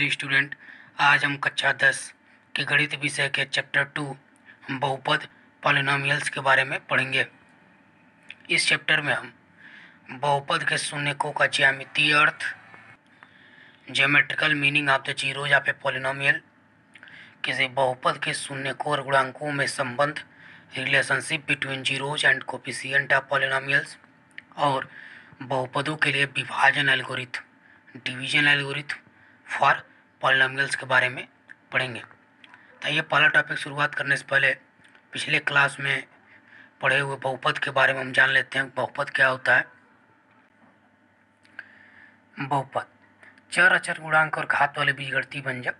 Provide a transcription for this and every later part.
Student, आज हम कक्षा 10 के गणित विषय के चैप्टर 2 बहुपद पॉलिनोमियल्स के बारे में पढ़ेंगे। इस चैप्टर में हम बहुपद के शून्यकों का ज्यामितीय अर्थ, geometrical meaning of the zeros of a polynomial, किसी बहुपद के शून्यकों और गुणांकों में संबंध, relationship between zeros and coefficient of polynomials, और बहुपदों के लिए विभाजन algorithm, division algorithm for polynomials के बारे में पढ़ेंगे। तो ये पहला टॉपिक शुरुआत करने से पहले पिछले क्लास में पढ़े हुए बहुपद के बारे में हम जान लेते हैं। बहुपद क्या होता है? बहुपद चर, अचर, गुणांक और घात वाले बीजगणितीय व्यंजक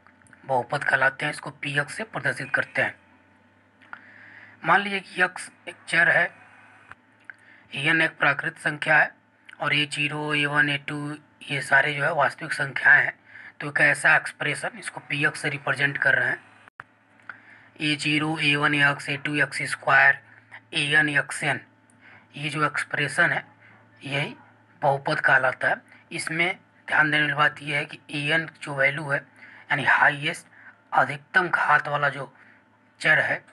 बहुपद कहलाते हैं। इसको पी एक्स से प्रदर्शित करते हैं। मान लीजिए कि एक्स एक चर है, एन एक प्राकृत संख्या है और A0, A1, A2 ये सारे जो है वास्तविक संख्याएं हैं। तो एक ऐसा एक्सप्रेशन, इसको पी एक्स से रिप्रेजेंट कर रहे हैं। A0, A1 x, A2 x square, AN XN, ये जो एक्सप्रेशन है यही बहुपद कहलाता है। इसमें ध्यान देने वाली बात यह है कि AN जो वैल्यू है, यानी हाईएस्ट अधिकतम घात वाला जो चर है,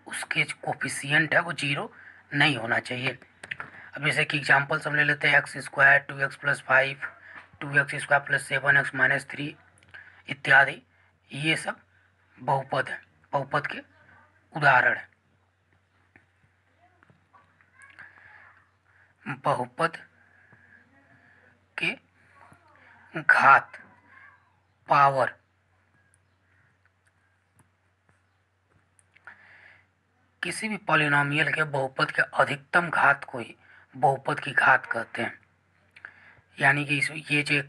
उसके जो कोफिशिएंट है वो 0 नहीं होना चाहिए। अब जैसे कि एग्जाम्पल हम ले लेते हैं, x square, 2x + 5, 2x square + 7x - 3 इत्यादि। ये सब बहुपद है, बहुपद के उदाहरण है। बहुपद के घात, पावर, किसी भी पॉलिनोमियल के बहुपद के अधिकतम घात को ही बहुपद की घात कहते हैं। यानी कि ये जो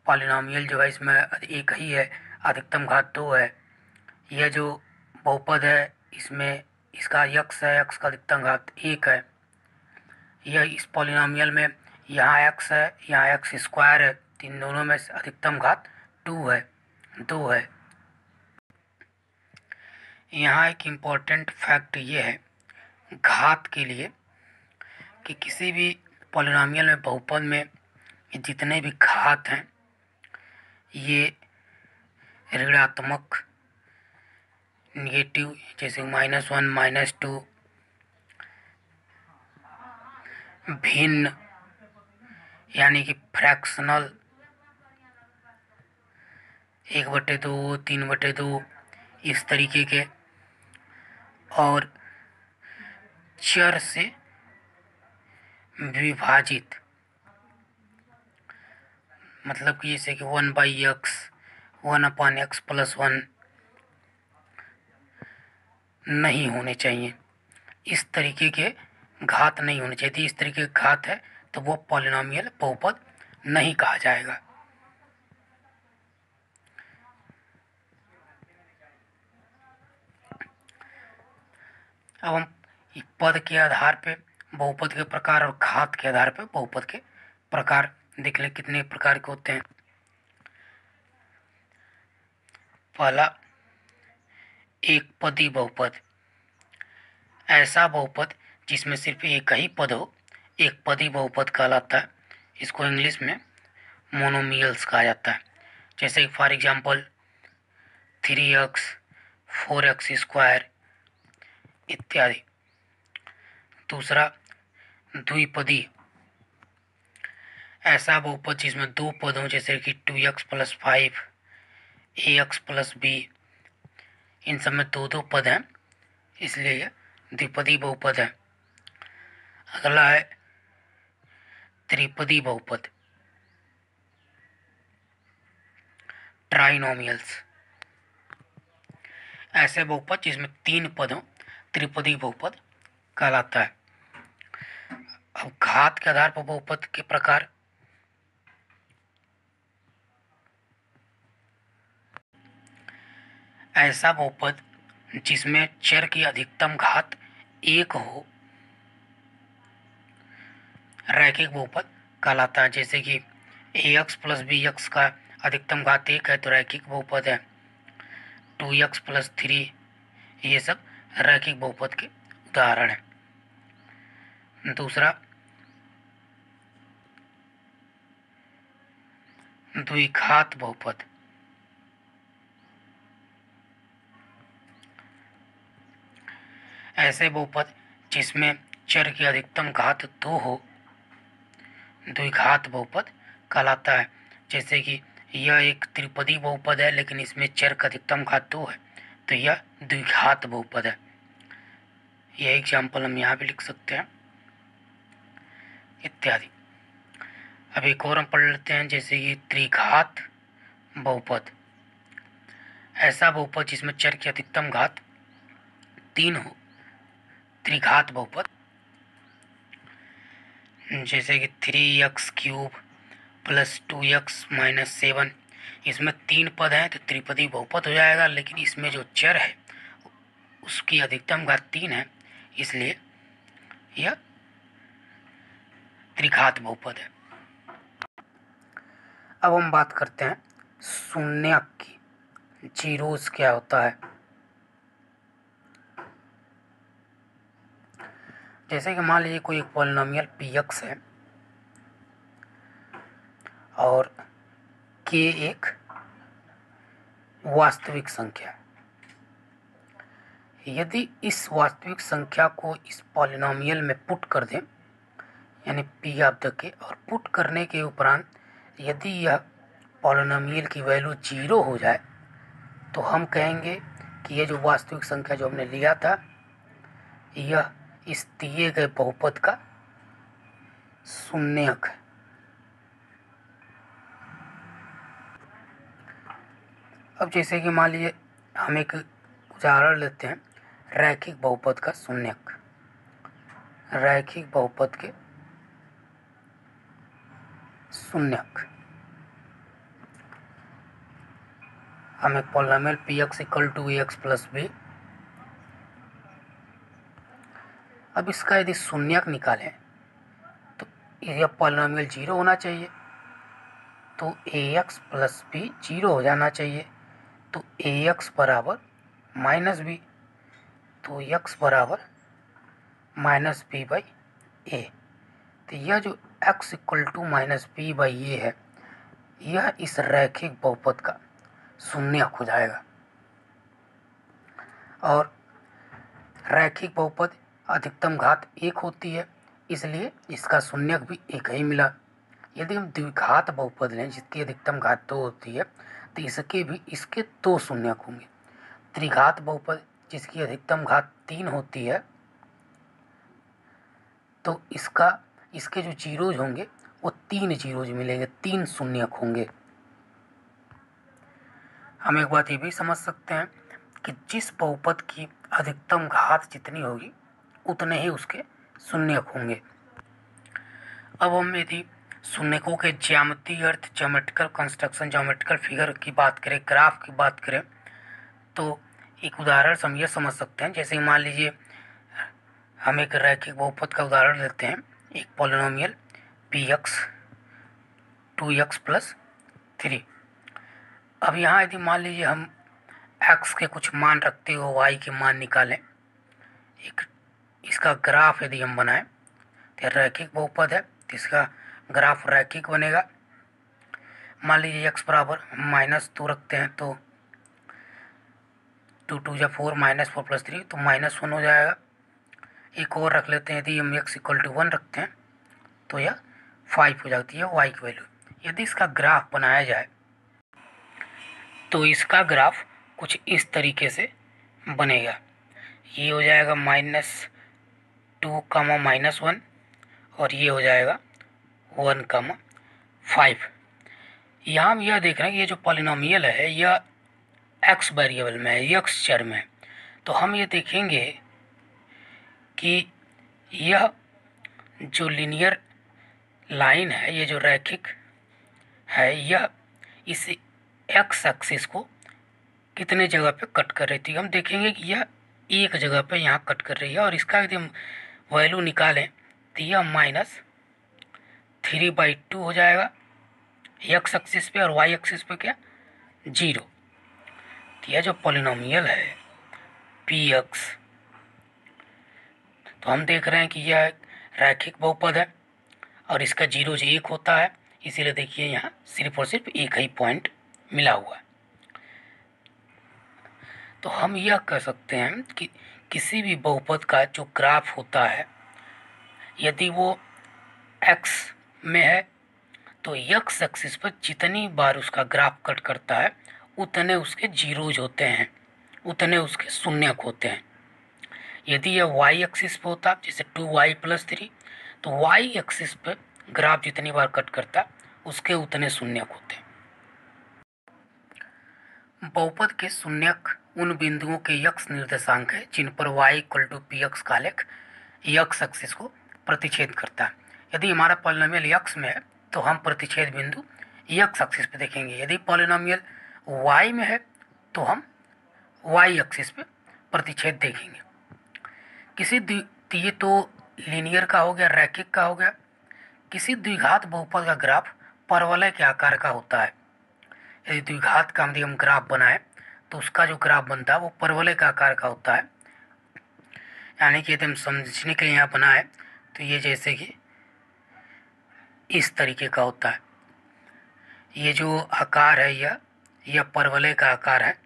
पॉलिनोमियल जो है इसमें एक ही है, अधिकतम घात 2 है। यह जो बहुपद है इसमें इसका x है, x का अधिकतम घात 1 है। यह इस पॉलिनोमियल में यहाँ x है, यहाँ x स्क्वायर है, इन दोनों में अधिकतम घात 2 है। यहाँ एक इम्पोर्टेंट फैक्ट ये है घात के लिए कि किसी भी पॉलिनोमियल में, बहुपद में जितने भी घात हैं ये ऋणात्मक, निगेटिव, जैसे -1, -2, भिन्न यानी कि फ्रैक्शनल, 1/2, 3/2 इस तरीके के, और चर से विभाजित, मतलब कि जैसे कि 1/x, 1/x + 1 नहीं होने चाहिए। इस तरीके के घात नहीं होने चाहिए। यदि इस तरीके के घात है तो वो पॉलिनोमियल बहुपद नहीं कहा जाएगा। अब हम पद के आधार पे बहुपद के प्रकार और घात के आधार पे बहुपद के प्रकार देख लें कितने प्रकार के होते हैं। पहला, एक पदी बहुपद, ऐसा बहुपद जिसमें सिर्फ एक ही पद हो, एक पदी बहुपद कहलाता है। इसको इंग्लिश में मोनोमियल्स कहा जाता है। जैसे for example 3x, 4x square इत्यादि। दूसरा, द्विपदी, ऐसा बहुपद जिसमें दो पद हों, जैसे कि 2x + 5, ax + b, इन सब में दो पद हैं, इसलिए यह द्विपदी बहुपद है। अगला है त्रिपदी बहुपद, ट्राइनोमियल्स, ऐसे बहुपद जिसमें 3 पद हों, त्रिपदी बहुपद कहलाता है। अब घात के आधार पर बहुपद के प्रकार, ऐसा बहुपद जिसमें चर की अधिकतम घात 1 हो, रैखिक बहुपद कहलाता है। जैसे कि ax + bx का अधिकतम घात 1 है तो रैखिक बहुपद है। 2x + 3, ये सब रैखिक बहुपद के उदाहरण हैं। दूसरा, द्विघात बहुपद, ऐसे बहुपद जिसमें चर की अधिकतम घात 2 हो द्विघात बहुपद कहलाता है। जैसे कि यह एक त्रिपदी बहुपद है लेकिन इसमें चर का अधिकतम घात 2 है, तो यह द्विघात बहुपद है। यह एग्जाम्पल हम यहाँ भी लिख सकते हैं इत्यादि। अब एक और हम पढ़ लेते हैं, जैसे कि त्रिघात बहुपद, ऐसा बहुपद जिसमें चर की अधिकतम घात 3 हो, त्रिघात बहुपद। जैसे कि 3x³ + 2x - 7, इसमें 3 पद हैं तो त्रिपदी बहुपद हो जाएगा, लेकिन इसमें जो चर है उसकी अधिकतम घात 3 है, इसलिए यह त्रिघात बहुपद है। अब हम बात करते हैं शून्यक की। जीरोस क्या होता है? जैसे कि मान लीजिए कोई एक पॉलिनोमियल px है और k एक वास्तविक संख्या है। यदि इस वास्तविक संख्या को इस पॉलिनोमियल में पुट कर दें, यानी p ऑफ द k, और पुट करने के उपरांत यदि यह पॉलिनोमियल की वैल्यू 0 हो जाए तो हम कहेंगे कि यह जो वास्तविक संख्या जो हमने लिया था यह इस दिए गए बहुपद का शून्यक है। अब जैसे कि मान लीजिए हम एक उदाहरण लेते हैं रैखिक बहुपद का शून्यक। रैखिक बहुपद के शून्यक, हम एक पॉलिनोमियल px = ax + b। अब इसका यदि शून्यक निकालें तो यह पॉलिनोमियल 0 होना चाहिए, तो ax + b 0 हो जाना चाहिए, तो ax बराबर -b, तो x बराबर -b/a। तो यह जो x = -b/a है, यह इस रैखिक बहुपद का शून्यक हो जाएगा। और रैखिक बहुपद अधिकतम घात 1 होती है, इसलिए इसका शून्यक भी 1 ही मिला। यदि हम द्विघात बहुपद लें जिसकी अधिकतम घात 2 होती है तो इसके 2 शून्यक होंगे। त्रिघात बहुपद जिसकी अधिकतम घात 3 होती है तो इसके जो जीरोज होंगे वो 3 जीरोज मिलेंगे, 3 शून्यक होंगे। हम एक बात ये भी समझ सकते हैं कि जिस बहुपद की अधिकतम घात जितनी होगी उतने ही उसके शून्यक होंगे। अब हम यदि शून्यकों के ज्यामितीय अर्थ, ज्योमेट्रिकल कंस्ट्रक्शन, ज्योमेट्रिकल फिगर की बात करें, ग्राफ की बात करें, तो एक उदाहरण से हम ये समझ सकते हैं। जैसे मान लीजिए हम एक रैखिक बहुपद का उदाहरण लेते हैं, एक पॉलिनोमियल px 2x + 3। अब यहाँ यदि मान लीजिए हम x के कुछ मान रखते हो y के मान निकालें, एक इसका ग्राफ यदि हम बनाएं तो रैखिक बहुपद है तो इसका ग्राफ रैखिक बनेगा। मान लीजिए x बराबर -2 रखते हैं तो 2 × 2 = 4, -4 + 3 तो -1 हो जाएगा। एक और रख लेते हैं, यदि हम x = 1 रखते हैं तो यह 5 हो जाती है y की वैल्यू। यदि इसका ग्राफ बनाया जाए तो इसका ग्राफ कुछ इस तरीके से बनेगा। ये हो जाएगा -2, -1, और ये हो जाएगा 1, 5। यहाँ हम यह देख रहे हैं कि ये जो पॉलिनोमियल है यह x वेरिएबल में है, x चर में है। तो हम ये देखेंगे कि यह जो लीनियर लाइन है, ये जो रैखिक है, यह इस x एक्सिस को कितने जगह पे कट कर रही थी। हम देखेंगे कि यह एक जगह पे यहाँ कट कर रही है, और इसका यदि हम वैल्यू निकालें तो यह -3/2 हो जाएगा x एक्सिस पे, और y एक्सिस पे क्या 0। तो यह जो पॉलिनोमियल है px, तो हम देख रहे हैं कि यह रैखिक बहुपद है और इसका 0 1 होता है, इसीलिए देखिए यहाँ सिर्फ और सिर्फ एक ही पॉइंट मिला हुआ है। तो हम यह कह सकते हैं किसी भी बहुपद का जो ग्राफ होता है, यदि वो x में है तो x एक्सिस पर जितनी बार उसका ग्राफ कट करता है उतने उसके जीरोज होते हैं, उतने उसके शून्यक होते हैं। यदि यह y एक्सिस पे होता जैसे 2y+3, तो y एक्सिस पे ग्राफ जितनी बार कट करता उसके उतने शून्यक होते हैं। बहुपद के शून्यक उन बिंदुओं के x निर्देशांक है जिन पर y=px का आलेख x एक्सिस को प्रतिच्छेद करता है। यदि हमारा पॉलिनोमियल x में है तो हम प्रतिच्छेद बिंदु x एक्सिस पे देखेंगे। यदि पॉलिनोमियल y में है तो हम y एक्सिस पे प्रतिच्छेद देखेंगे। ये तो लीनियर का हो गया, रैखिक का हो गया। किसी द्विघात बहुपद का ग्राफ परवलय के आकार का होता है। यदि द्विघात का हम ग्राफ बनाए तो उसका जो ग्राफ बनता है वो परवलय का आकार का होता है। यानी कि यदि हम समझने के लिए यहाँ बनाए तो ये जैसे कि इस तरीके का होता है। ये जो आकार है यह परवलय का आकार है।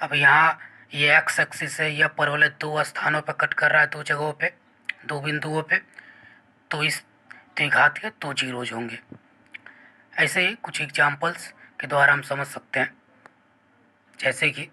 अब यहाँ ये एक्स एक्सिस है, यह परवलय दो स्थानों पर कट कर रहा है, दो जगहों पे, दो बिंदुओं पे, तो इस द्विघात के दो जीरोज होंगे। ऐसे ही कुछ एग्जाम्पल्स के द्वारा हम समझ सकते हैं, जैसे कि